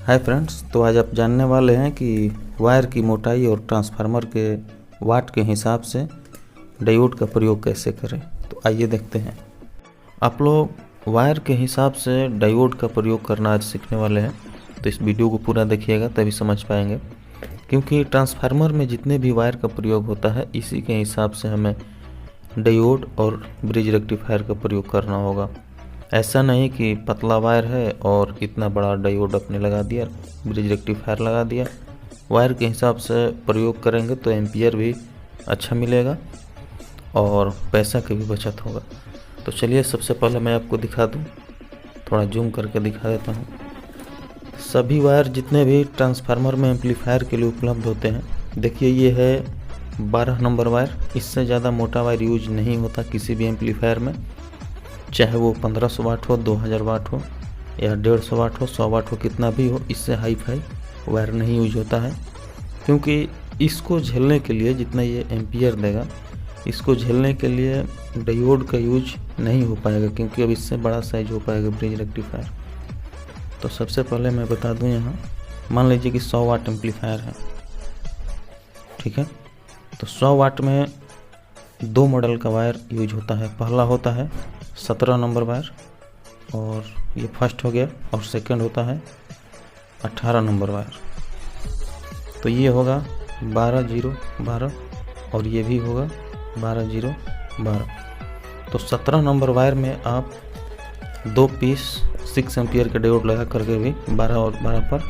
Hi friends, तो आज आप जानने वाले हैं कि वायर की मोटाई और ट्रांसफार्मर के वाट के हिसाब से डायोड का प्रयोग कैसे करें। तो आइए देखते हैं। आप लोग वायर के हिसाब से डायोड का प्रयोग करना आज सीखने वाले हैं, तो इस वीडियो को पूरा देखिएगा तभी समझ पाएंगे। क्योंकि ट्रांसफार्मर में जितने भी वायर का प्रयोग होता है इसी के हिसाब से हमें डायोड और ब्रिज रेक्टिफायर का प्रयोग करना होगा। ऐसा नहीं कि पतला वायर है और इतना बड़ा डायोड अपने लगा दिया, ब्रिज रेक्टिफायर लगा दिया। वायर के हिसाब से प्रयोग करेंगे तो एम्पियर भी अच्छा मिलेगा और पैसा की भी बचत होगा। तो चलिए सबसे पहले मैं आपको दिखा दूं, थोड़ा जूम करके दिखा देता हूं। सभी वायर जितने भी ट्रांसफार्मर में एम्पलीफायर के लिए उपलब्ध होते हैं, देखिए ये है 12 नंबर वायर। इससे ज़्यादा मोटा वायर यूज नहीं होता किसी भी एम्पलीफायर में, चाहे वो 1500 वाट हो, 2000 वाट हो या 150 वाट हो, 100 वाट हो, कितना भी हो। इससे हाई फाई वायर नहीं यूज होता है, क्योंकि इसको झेलने के लिए जितना ये एम्पियर देगा, इसको झेलने के लिए डायोड का यूज नहीं हो पाएगा, क्योंकि अब इससे बड़ा साइज हो पाएगा ब्रिज रेक्टिफायर। तो सबसे पहले मैं बता दूं, यहाँ मान लीजिए कि 100 वाट एम्पलीफायर है, ठीक है। तो 100 वाट में 2 मॉडल का वायर यूज होता है। पहला होता है 17 नंबर वायर और ये फर्स्ट हो गया, और सेकंड होता है 18 नंबर वायर। तो ये होगा 12-0-12 और ये भी होगा 12-0-12। तो 17 नंबर वायर में आप 2 पीस 6 एम्पियर के डायोड लगा करके भी 12 और 12 पर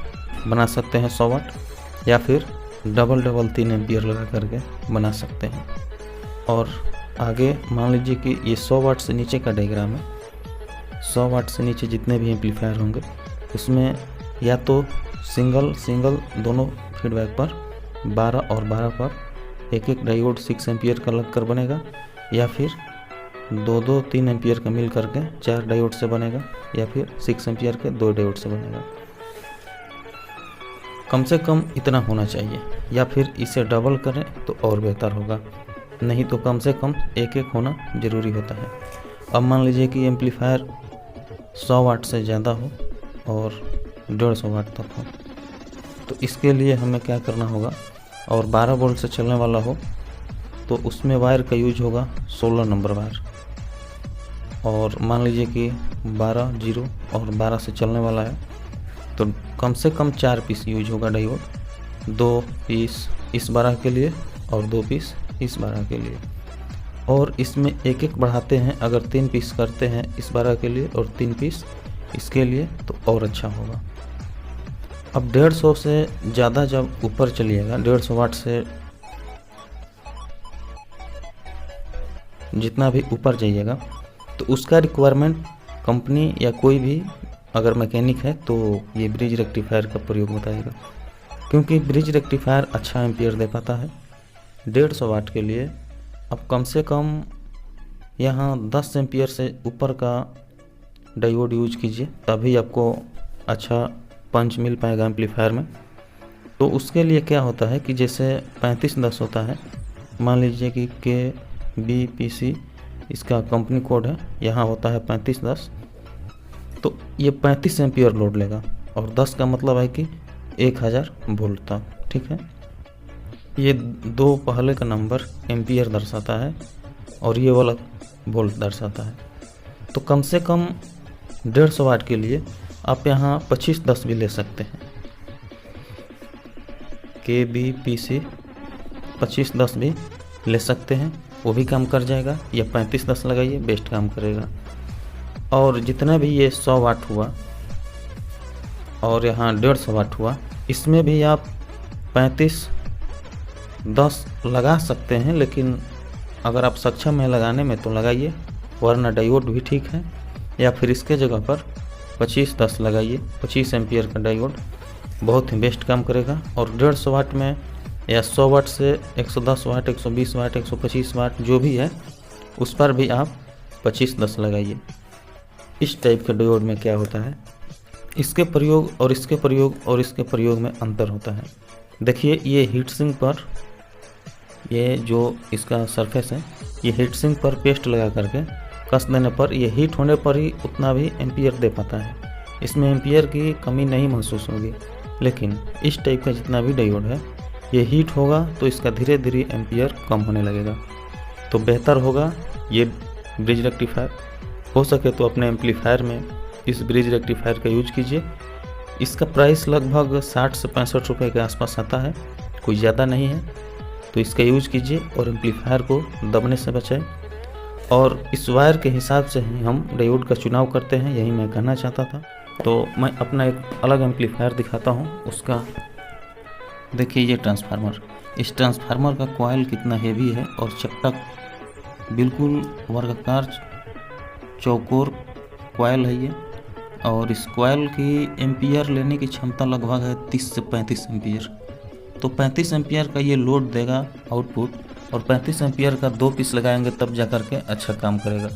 बना सकते हैं 100 वाट, या फिर डबल 3 एम्पियर लगा करके बना सकते हैं। और आगे मान लीजिए कि ये 100 वाट से नीचे का डायग्राम है। 100 वाट से नीचे जितने भी एम्पलीफायर होंगे उसमें या तो सिंगल दोनों फीडबैक पर 12 और 12 पर एक डायोड 6 एम्पियर का लग कर बनेगा, या फिर 2-3 एम्पियर का मिल करके 4 डायोड से बनेगा, या फिर 6 एम्पियर के 2 डायोड से बनेगा। कम से कम इतना होना चाहिए, या फिर इसे डबल करें तो और बेहतर होगा, नहीं तो कम से कम एक होना ज़रूरी होता है। अब मान लीजिए कि एम्पलीफायर 100 वाट से ज़्यादा हो और 150 वाट तक हो, तो इसके लिए हमें क्या करना होगा, और 12 वोल्ट से चलने वाला हो तो उसमें वायर का यूज होगा 16 नंबर वायर। और मान लीजिए कि 12-0 और 12 से चलने वाला है तो कम से कम 4 पीस यूज होगा डायोड, 2 पीस इस 12 के लिए और 2 पीस इस 12 के लिए। और इसमें एक बढ़ाते हैं, अगर 3 पीस करते हैं इस 12 के लिए और 3 पीस इसके लिए तो और अच्छा होगा। अब 150 से ज़्यादा जब ऊपर चलिएगा, 150 वाट से जितना भी ऊपर जाइएगा, तो उसका रिक्वायरमेंट कंपनी या कोई भी अगर मैकेनिक है तो ये ब्रिज रेक्टिफायर का प्रयोग बताएगा, क्योंकि ब्रिज रेक्टिफायर अच्छा एम्पियर दे पाता है। 150 वाट के लिए अब कम से कम यहाँ 10 एम्पियर से ऊपर का डायोड यूज कीजिए, तभी आपको अच्छा पंच मिल पाएगा एम्पलीफायर में। तो उसके लिए क्या होता है कि जैसे 3510 होता है, मान लीजिए कि KBPC इसका कंपनी कोड है, यहाँ होता है 3510, तो ये 35 एम्पियर लोड लेगा, और 10 का मतलब है कि 1000 वोल्ट तक, ठीक है। ये 2 पहले का नंबर एम्पियर दर्शाता है और ये वाला वोल्ट दर्शाता है। तो कम से कम 150 वाट के लिए आप यहाँ 2510 भी ले सकते हैं। KBPC 2510 भी ले सकते हैं, वो भी काम कर जाएगा, या 3510 लगाइए, बेस्ट काम करेगा। और जितना भी ये 100 वाट हुआ और यहाँ 150 वाट हुआ, इसमें भी आप 3510 लगा सकते हैं, लेकिन अगर आप सक्षम हैं लगाने में तो लगाइए, वरना डायोड भी ठीक है। या फिर इसके जगह पर 2510 लगाइए, 25 एम्पियर का डायोड बहुत ही बेस्ट काम करेगा। और 150 वाट में या 100 वाट से 110 वाट, 120 वाट, 125 वाट जो भी है, उस पर भी आप 2510 लगाइए। इस टाइप के डायोड में क्या होता है, इसके प्रयोग और इसके प्रयोग और इसके प्रयोग में अंतर होता है। देखिए ये हीट सिंक पर, ये जो इसका सरफेस है, ये हीट सिंक पर पेस्ट लगा करके कस देने पर ये हीट होने पर ही उतना भी एम्पियर दे पाता है। इसमें एम्पियर की कमी नहीं महसूस होगी। लेकिन इस टाइप का जितना भी डायोड है ये हीट होगा तो इसका धीरे धीरे एम्पियर कम होने लगेगा। तो बेहतर होगा ये ब्रिज रेक्टिफायर, हो सके तो अपने एम्पलीफायर में इस ब्रिज रेक्टिफायर का यूज कीजिए। इसका प्राइस लगभग 60 से 65 रुपये के आसपास आता है, कोई ज़्यादा नहीं है। तो इसका यूज कीजिए और एम्पलीफायर को दबने से बचाएं। और इस वायर के हिसाब से ही हम डायोड का चुनाव करते हैं, यही मैं कहना चाहता था। तो मैं अपना एक अलग एम्पलीफायर दिखाता हूँ उसका। देखिए ये ट्रांसफार्मर, इस ट्रांसफार्मर का कॉइल कितना हेवी है और चपटा बिल्कुल वर्गाकार चौकोर कॉइल है ये। और इस कॉइल की एम्पियर लेने की क्षमता लगभग है 30 से 35 एम्पियर। तो 35 एम्पियर का ये लोड देगा आउटपुट, और 35 एम्पियर का 2 पीस लगाएंगे तब जा कर के अच्छा काम करेगा।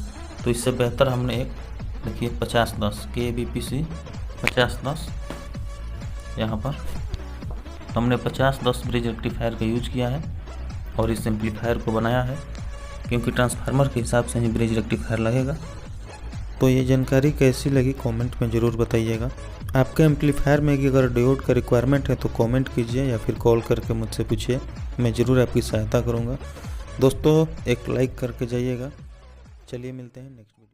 तो इससे बेहतर हमने एक देखिए 5010 KVPC 5010 यहाँ पर हमने 5010 ब्रिज रेक्टिफायर का यूज किया है और इस एम्पलीफायर को बनाया है, क्योंकि ट्रांसफार्मर के हिसाब से ही ब्रिज रेक्टिफायर लगेगा। तो ये जानकारी कैसी लगी कमेंट में ज़रूर बताइएगा। आपके एम्पलीफायर में कि अगर डायोड का रिक्वायरमेंट है तो कमेंट कीजिए या फिर कॉल करके मुझसे पूछिए, मैं ज़रूर आपकी सहायता करूँगा। दोस्तों एक लाइक करके जाइएगा। चलिए मिलते हैं नेक्स्ट वीडियो।